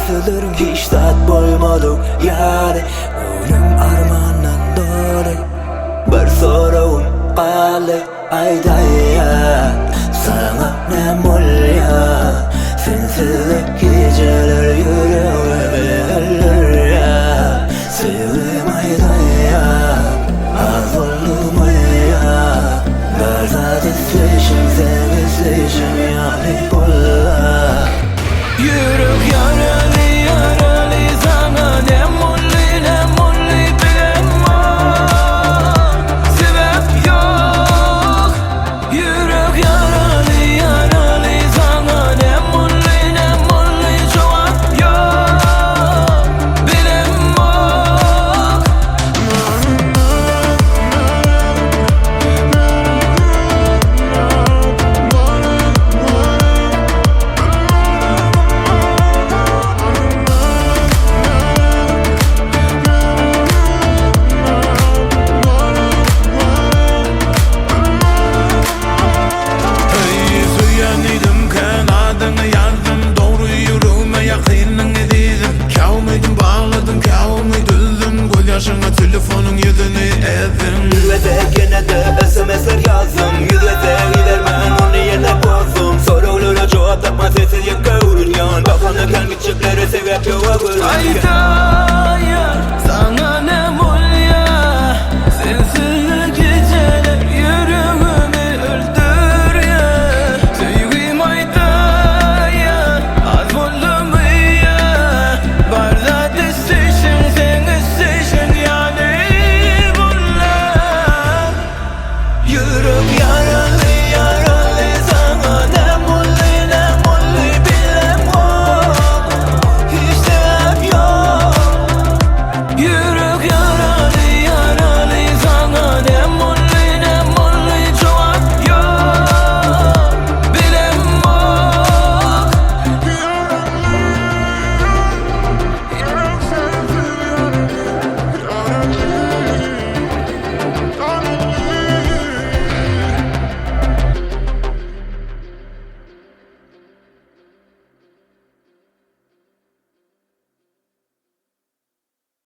sözlerim hiç tat bulmadık yani. Ölüm armandan dolayı bir sorun kaldı. Ayda sana ne mulya, sensizlik geceler yüreğime ölür ya. Sevdim ayda az oldum ya. Gaza disleşim sevizleşim yani bulla. Yürek yaralı yaralı sana ne mulli bilemem. Sebep yok. Yürek yaralı yaralı sana ne mulli cevap yok. Bilemem. Telefonun yüzünü ezdim. Yüzlete gene de SMS'ler yazdım. Yüzlete gider ben onu yerine bozdum. Sorulara cevap takma sessiz yakavurun yan. Kafana gelmiş çiplere sebep yok. Ayda